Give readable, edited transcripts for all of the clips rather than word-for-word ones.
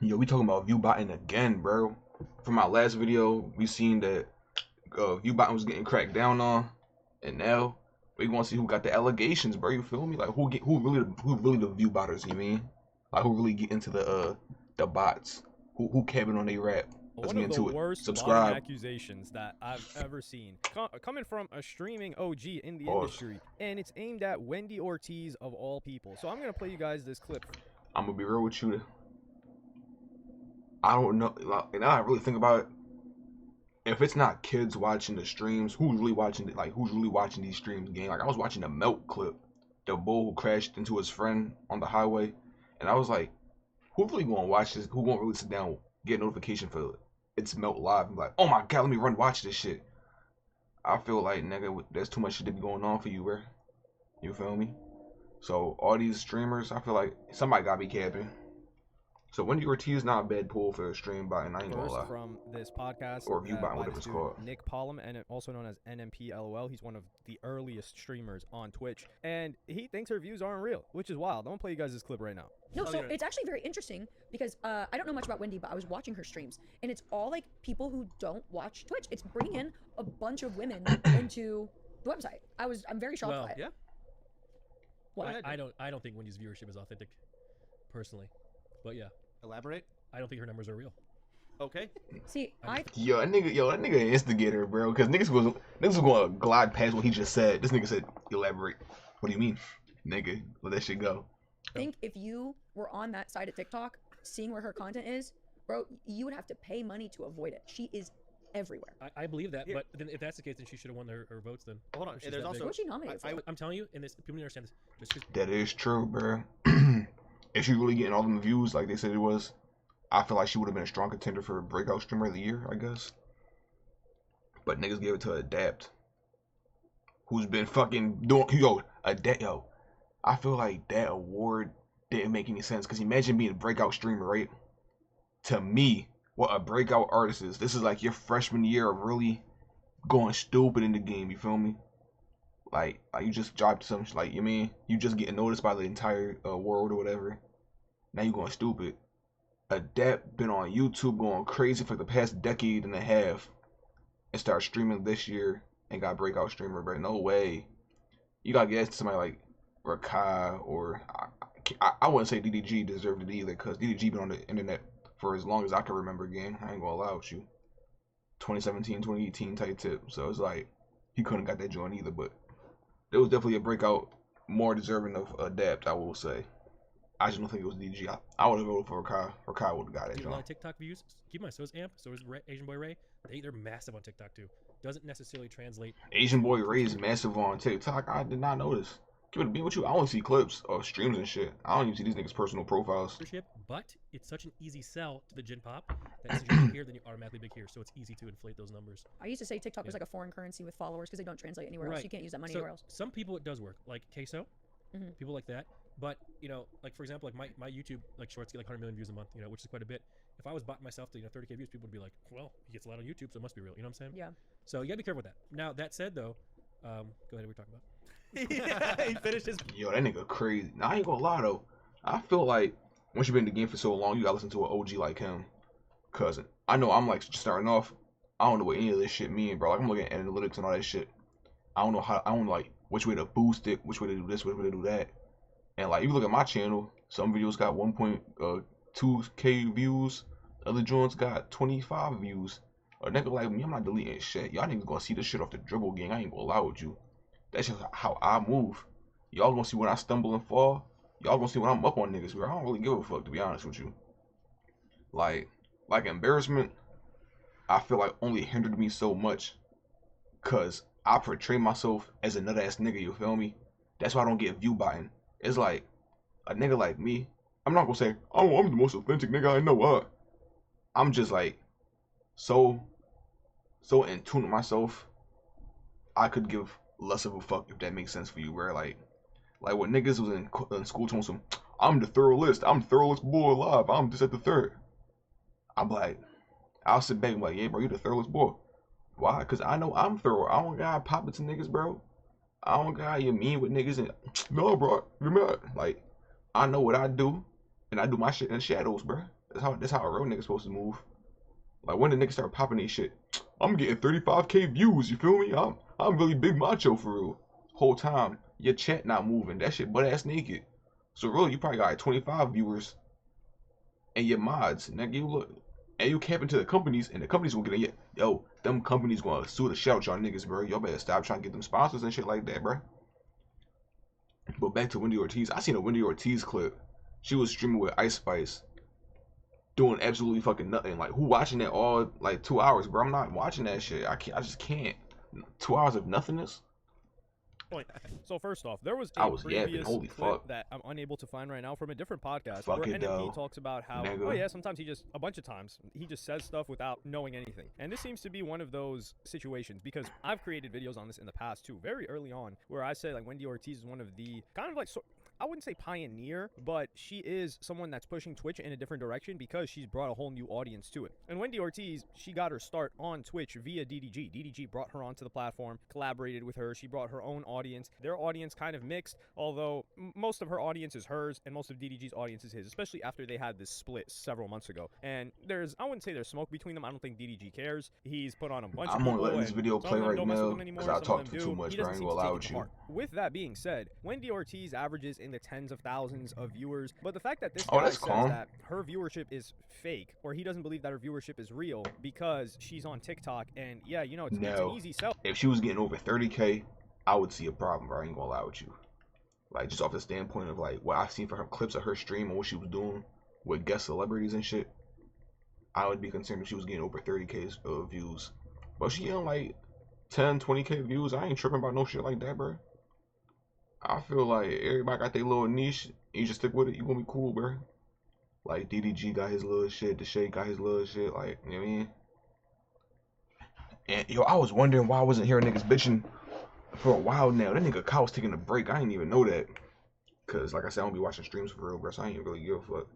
Yo, we talking about view botting again, bro. From my last video, we seen that view botting was getting cracked down on, and now we gonna see who got the allegations, bro. You feel me? Like who really the view botters? You mean? Like who really get into the bots? Who cabbing on their rap? Let's One get of the into it. worst botting Subscribe. accusations that I've ever seen. Coming from a streaming OG in the Pause. industry. And it's aimed at Wendy Ortiz of all people. So I'm going to play you guys this clip. I'm gonna be real with you. I don't know. Like, now I really think about it. If it's not kids watching the streams, who's really watching it? Like, who's really watching these streams? Game. Like, I was watching the Melt clip, the bull who crashed into his friend on the highway, and I was like, who really gonna watch this? Who gonna really sit down, get a notification for it's Melt live? I'm like, oh my god, let me run watch this shit. I feel like, nigga, there's too much shit to be going on for you, bro. You feel me? So all these streamers, I feel like somebody gotta be capping. So Wendy Ortiz not a bad pull for a stream botting, I ain't gonna lie. First from this podcast, Or view botting, by whatever this it's dude, called. Nick Pollum, and also known as NMPLOL. He's one of the earliest streamers on Twitch, and he thinks her views aren't real, which is wild. I'm gonna play you guys this clip right now. No, so it's actually very interesting because I don't know much about Wendy, but I was watching her streams, and it's all like people who don't watch Twitch. It's bringing in a bunch of women into the website. I'm very shocked by it. Yeah. What? I don't think Wendy's viewership is authentic, personally. But yeah, Elaborate. I don't think her numbers are real. Okay. See, Yo, that nigga an instigator, bro. Cause niggas was gonna glide past what he just said. This nigga said, elaborate. What do you mean? Nigga, let that shit go. think if you were on that side of TikTok, seeing where her content is, bro, you would have to pay money to avoid it. She is everywhere. I believe that, Yeah. but then if that's the case, then she should have won her votes then. Hold on. If she's There's that also big. What was she nominated for? I'm telling you, and this people need to understand this. Just 'cause That is true, bro. If she really getting all them views like they said it was, I feel like she would have been a strong contender for breakout streamer of the year, I guess. But niggas gave it to Adapt, who's been fucking doing yo. I feel like that award didn't make any sense because imagine being a breakout streamer, right? To me, what a breakout artist is, this is like your freshman year of really going stupid in the game. You feel me? Like you just dropped some, like, you mean, you just getting noticed by the entire world or whatever. Now you going stupid. Adapt been on YouTube going crazy for the past decade and a half, and start streaming this year and got breakout streamer, bro. No way. You gotta get somebody like Rakai or I wouldn't say DDG deserved it either, because DDG been on the internet for as long as I can remember. Again, I ain't gonna lie with you. 2017, 2018 type tip. So it's like he couldn't got that joint either, but it was definitely a breakout more deserving of Adapt, I will say. I just don't think it was DG. I would have voted for Rakai. Rakai would have got that get a lot of joint. TikTok views. Keep in mind, so is Amp, so is Asian Boy Ray. They're massive on TikTok too. Doesn't necessarily translate. Asian Boy Ray is massive on TikTok. I did not notice. Give it a beat with you. I only see clips of streams and shit. I don't even see these niggas' personal profiles. But it's such an easy sell to the Gen Pop that since you're big here, then you're automatically big here. So it's easy to inflate those numbers. I used to say TikTok was Yeah. like a foreign currency with followers because they don't translate anywhere else. Right. You can't use that money So anywhere else. some people it does work, like Queso, Mhm. people like that. But you know, like for example, like my YouTube like shorts get like 100 million views a month, you know, which is quite a bit. If I was botting myself to 30K views, people would be like, well, he gets a lot on YouTube, so it must be real. You know what I'm saying? Yeah. So you gotta be careful with that. Now that said, though, go ahead. What are we talking about? Yeah, he finished his. Yo, that nigga crazy. Now I ain't gonna lie though. I feel like once you've been in the game for so long, you gotta listen to an OG like him. Cousin, I know I'm like just starting off. I don't know what any of this shit mean, bro. Like I'm looking at analytics and all that shit. I don't know like which way to boost it, which way to do this, which way to do that. And like, if you look at my channel, some videos got 1.2K views. Other joints got 25 views. A nigga like me, I'm not deleting shit. Y'all niggas gonna see this shit off the dribble gang. I ain't gonna lie with you. That's just how I move. Y'all gonna see when I stumble and fall. Y'all gonna see when I'm up on niggas. Bro, I don't really give a fuck, to be honest with you. Like embarrassment, I feel like only hindered me so much, cause I portray myself as a nut ass nigga. You feel me? That's why I don't get view buying. It's like a nigga like me. I'm not gonna say, oh, I'm the most authentic nigga I know. I'm just like so in tune with myself. I could give less of a fuck, if that makes sense for you, bro. Like when niggas was in school telling some, I'm the third list. I'm the third list boy alive. I'm just at the third. I'm like, I'll sit back and be like, yeah, bro, you the third list boy. Why? Because I know I'm thorough. I don't gotta pop it to niggas, bro. I don't gotta get mean with niggas and no, bro, you're mad. Like, I know what I do, and I do my shit in the shadows, bro. That's how a real nigga's supposed to move. Like when the niggas start popping these shit, I'm getting 35K views. You feel me? I'm really big macho for real. Whole time your chat not moving. That shit butt ass naked. So really, you probably got like 25 viewers and your mods. Nigga, you look and you capping to the companies, and the companies gonna get in. Yo, them companies gonna sue the shit out y'all niggas, bro. Y'all better stop trying to get them sponsors and shit like that, bro. But back to Wendy Ortiz. I seen a Wendy Ortiz clip. She was streaming with Ice Spice, doing absolutely fucking nothing. Like, who watching that all like 2 hours, bro? I'm not watching that shit. I can't. I just can't. 2 hours of nothingness. Point. So first off, there was I a was yapping. previous Holy clip fuck. that I'm unable to find right now from a different podcast Fuck where it, NMP though. talks about how, Nigga. oh yeah, sometimes he just, a bunch of times, he just says stuff without knowing anything. And this seems to be one of those situations because I've created videos on this in the past too, very early on, where I say like Wendy Ortiz is one of the kind of like, I wouldn't say pioneer, but she is someone that's pushing Twitch in a different direction because she's brought a whole new audience to it. And Wendy Ortiz, she got her start on Twitch via DDG. DDG brought her onto the platform, collaborated with her. She brought her own audience. Their audience kind of mixed, although most of her audience is hers and most of DDG's audience is his, especially after they had this split several months ago. And I wouldn't say there's smoke between them. I don't think DDG cares. He's put on a bunch of I'm people. gonna let this and video some play of them right don't mess with now him anymore, because I some of talked them too do. much, He bro. I doesn't ain't seem gonna to lie take with it to you. heart. With that being said, Wendy Ortiz averages in the tens of thousands of viewers, but the fact that this guy that's says calm. that her viewership is fake, or he doesn't believe that her viewership is real because she's on TikTok, and yeah, you know, it's an No. easy sell. If she was getting over 30K, I would see a problem, bro. I ain't gonna lie with you. Like, just off the standpoint of like what I've seen from her clips of her stream and what she was doing with guest celebrities and shit, I would be concerned if she was getting over 30K views. But she getting like 10, 20K views. I ain't tripping about no shit like that, bro. I feel like everybody got their little niche. You just stick with it. You gonna be cool, bro. Like DDG got his little shit. The Shade got his little shit. Like, you know what I mean? And yo, I was wondering why I wasn't hearing niggas bitching for a while now. That nigga Kyle was taking a break. I didn't even know that. Cause like I said, I don't be watching streams for real, bro. So I ain't really give a fuck.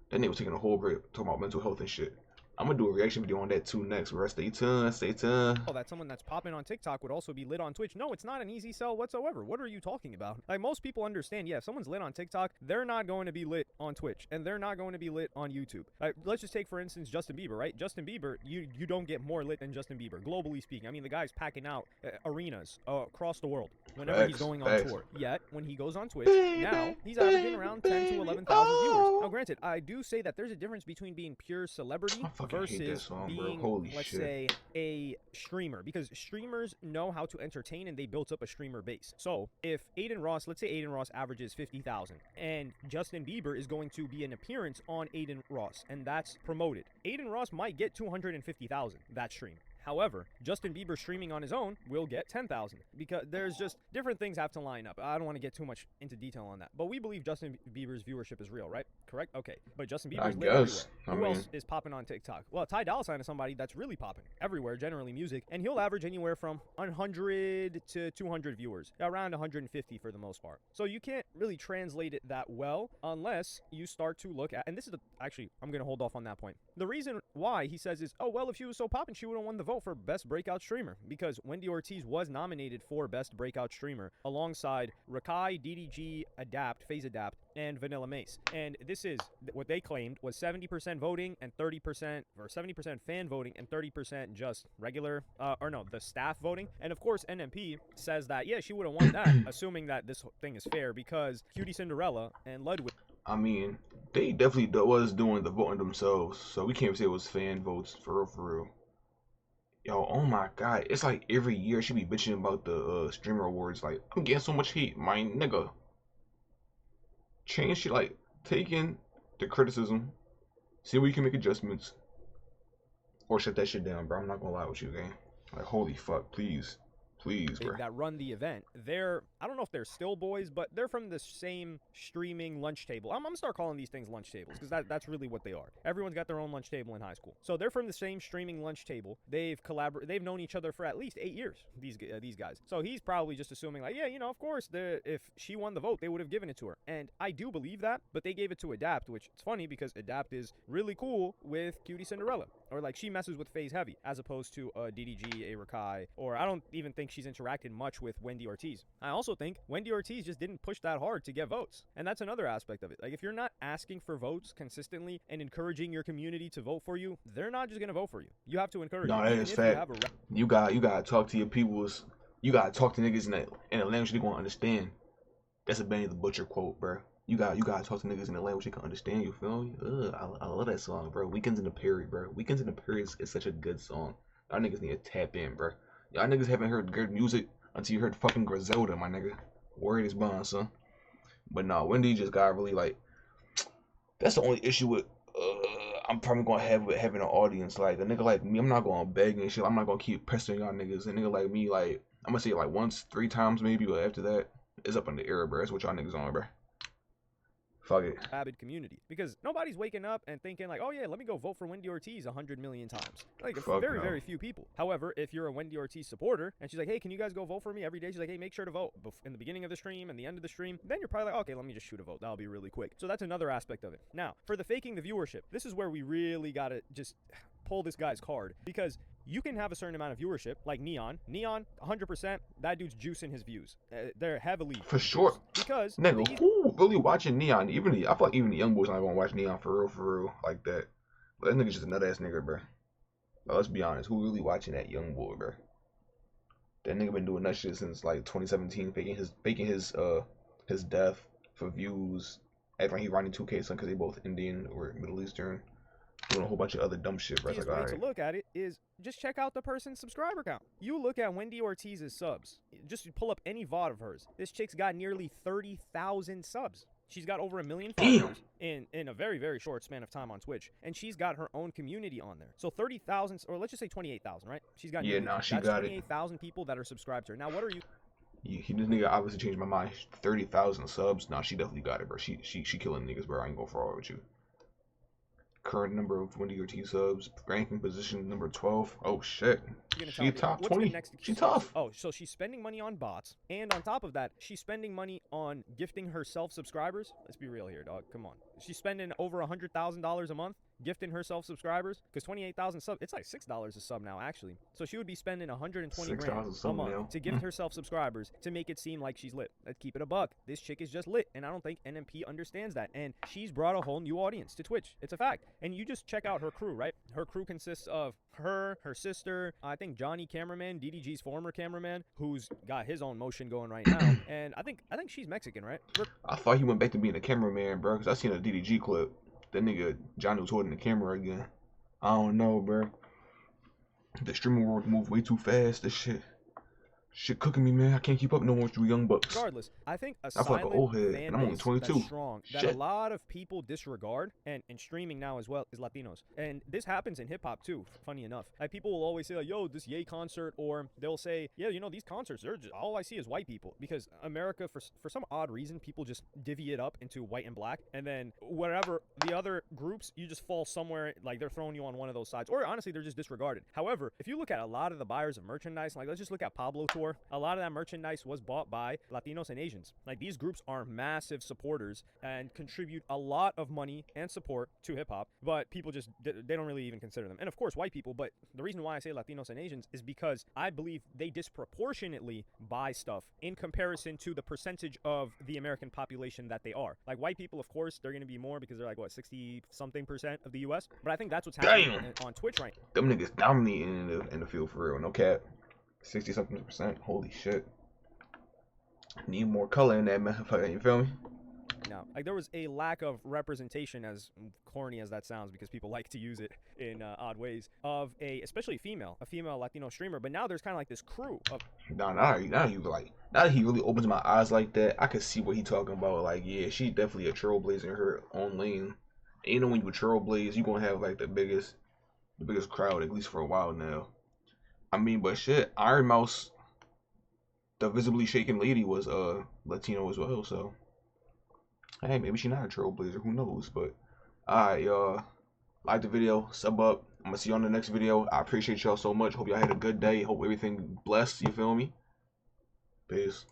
That nigga was taking a whole break talking about mental health and shit. I'm gonna do a reaction video on that too next, bro. Stay tuned, stay tuned. That someone that's popping on TikTok would also be lit on Twitch. No, it's not an easy sell whatsoever. What are you talking about? Like, most people understand, yeah, if someone's lit on TikTok, they're not going to be lit on Twitch, and they're not going to be lit on YouTube. Like, let's just take, for instance, Justin Bieber, right? Justin Bieber, you don't get more lit than Justin Bieber, globally speaking. I mean, the guy's packing out arenas across the world whenever he's going on tour. Yet, when he goes on Twitch, now he's averaging around 10 to 11,000 viewers. Now, granted, I do say that there's a difference between being pure celebrity versus being, let's say, a streamer, because streamers know how to entertain and they built up a streamer base. So if let's say Aiden Ross averages 50,000 and Justin Bieber is going to be an appearance on Aiden Ross and that's promoted, Aiden Ross might get 250,000 that stream. However, Justin Bieber streaming on his own will get 10,000 because there's just different things have to line up. I don't want to get too much into detail on that, but we believe Justin Bieber's viewership is real, right? Correct? Okay. But Justin Bieber's lit everywhere. Who else is popping on TikTok? Well, Ty Dolla $ign is somebody that's really popping everywhere, generally music, and he'll average anywhere from 100 to 200 viewers, around 150 for the most part. So you can't really translate it that well unless you start to look at, and this is actually, I'm going to hold off on that point. The reason why he says is, oh, well, if she was so popping, she would have won the vote for Best Breakout Streamer, because Wendy Ortiz was nominated for Best Breakout Streamer alongside Rakai, DDG, FaZe Adapt, and Vanilla Mace. And this is what they claimed was 70% voting and 30%, or 70% fan voting and 30% just regular, the staff voting. And of course, NMP says that, yeah, she would have won that, assuming that this thing is fair, because Cutie Cinderella and Ludwig. I mean, they definitely was doing the voting themselves, so we can't say it was fan votes for real, for real. Yo, oh my god, it's like every year she be bitching about the streamer awards. Like, I'm getting so much heat, my nigga. Change shit, like, take in the criticism, see where you can make adjustments, or shut that shit down, bro. I'm not gonna lie with you, gang. Like, holy fuck, please, bro. That run the event, I don't know if they're still boys, but they're from the same streaming lunch table. I'm gonna start calling these things lunch tables, because that's really what they are. Everyone's got their own lunch table in high school, so they're from the same streaming lunch table. They've known each other for at least 8 years, these guys. So he's probably just assuming, like, yeah, you know, of course, if she won the vote, they would have given it to her. And I do believe that, but they gave it to Adapt, which it's funny because Adapt is really cool with Cutie Cinderella, or like, she messes with FaZe heavy, as opposed to DDG, a Rakai, or I don't even think she's interacted much with Wendy Ortiz. I also also think Wendy Ortiz just didn't push that hard to get votes. And that's another aspect of it. Like, if you're not asking for votes consistently and encouraging your community to vote for you, they're not just going to vote for you. You have to encourage No, them. that Even is if fact. you have a You gotta talk to your peoples. You gotta talk to niggas in a language they gonna understand. That's a Benny the Butcher quote, bro. You gotta talk to niggas in a language they can understand. You feel me? I love that song, bro. Weekends in the Period, bro. Weekends in the Period is such a good song. Y'all niggas need to tap in, bro. Y'all niggas haven't heard good music until you heard fucking Griselda, my nigga. Word is bond, son. But nah, Wendy just got really like. That's the only issue with. I'm probably gonna have with having an audience. Like a nigga like me, I'm not gonna beg and shit. I'm not gonna keep pestering y'all niggas. A nigga like me, like I'm gonna say it like once, 3 times maybe, but after that, it's up in the air, bro. That's what y'all niggas on, bro. Fuck it. rabid community, because nobody's waking up and thinking like, oh yeah, let me go vote for Wendy Ortiz 100 million times. Like, Fuck very no. very few people. However, if you're a Wendy Ortiz supporter and she's like, hey, can you guys go vote for me every day? She's like, hey, make sure to vote in the beginning of the stream and the end of the stream. Then you're probably like, okay, let me just shoot a vote. That'll be really quick. So that's another aspect of it. Now, for the faking the viewership, this is where we really gotta just pull this guy's card, because you can have a certain amount of viewership, like Neon. Neon, 100%, that dude's juicing his views. They're heavily For sure. because Nigga, these who really watching Neon? I feel like even the young boys not gonna watch Neon for real, like that. But that nigga's just a nut ass nigga, bro. But let's be honest, who really watching that young boy, bro? That nigga been doing that shit since like 2017, faking his death for views. Acting like he riding 2K son because they both Indian or Middle Eastern. Doing a whole bunch of other dumb shit, bro. It's easiest like, way alright. to look at it is just check out the person's subscriber count. You look at Wendy Ortiz's subs. Just pull up any VOD of hers. This chick's got nearly 30,000 subs. She's got over 1 million followers in a very, very short span of time on Twitch. And she's got her own community on there. So 30,000, or let's just say 28,000, right? She's got Yeah, nah, she that's got it. 28,000 this subscribed to her. Now, what are you? This nigga obviously changed my mind. 30,000 subs. Nah, she definitely got it, bro. She killing niggas, bro. I ain't gonna fraud with you. Current number of Wendy Ortiz subs, ranking position number 12. Oh shit, she top 20. She tough. Oh, so she's spending money on bots, and on top of that, she's spending money on gifting herself subscribers. Let's be real here, dog. Come on. She's spending over $100,000 a month gifting herself subscribers, because 28,000 subs, it's like $6 a sub now, actually. So she would be spending 120 grand a month to gift herself subscribers to make it seem like she's lit. Let's keep it a buck. This chick is just lit, and I don't think NMP understands that. And she's brought a whole new audience to Twitch. It's a fact. And you just check out her crew, right? Her crew consists of her sister, I think Johnny cameraman, DDG's former cameraman, who's got his own motion going right now. And I think she's Mexican, right? I thought he went back to being a cameraman, bro, because I seen a DDG clip. That nigga Johnny was holding the camera again. I don't know, bro. The streaming world moved way too fast. This shit cooking me, man. I can't keep up no more with you young bucks. Regardless, I think a I feel like an silent old head, fan and I'm only base 22. that's strong, that a Shit. lot of people disregard, and streaming now as well, is Latinos. And this happens in hip-hop too, funny enough. Like, people will always say, like, yo, this Ye concert, or they'll say, yeah, you know, these concerts, they're just, all I see is white people. Because America, for some odd reason, people just divvy it up into white and black, and then whatever the other groups, you just fall somewhere, like, they're throwing you on one of those sides, or honestly, they're just disregarded. However, if you look at a lot of the buyers of merchandise, like, let's just look at Pablo Tour, a lot of that merchandise was bought by Latinos and Asians. Like, these groups are massive supporters and contribute a lot of money and support to hip-hop, but people just, they don't really even consider them. And of course, white people, but the reason why I say Latinos and Asians is because I believe they disproportionately buy stuff in comparison to the percentage of the American population that they are. Like, white people, of course, they're going to be more because they're like, what, 60-something% of the U.S.? But I think that's what's happening on Twitch right now. Them niggas dominating in the field for real. No cap. 60-something%. Holy shit. Need more color in that motherfucker. You feel me? Now, like, there was a lack of representation, as corny as that sounds, because people like to use it in odd ways, of a female Latino streamer. But now there's kind of like this crew of Now that he really opens my eyes like that, I can see what he talking about. Like, yeah, she's definitely a trailblazer in her own lane. And you know, when you trailblaze, you gonna have like the biggest crowd, at least for a while now. I mean, but shit, Iron Mouse, the visibly shaken lady, was Latino as well. So hey, maybe she's not a trailblazer. Who knows? But alright, y'all, like the video, sub up. I'm gonna see you on the next video. I appreciate y'all so much. Hope y'all had a good day. Hope everything blessed. You feel me? Peace.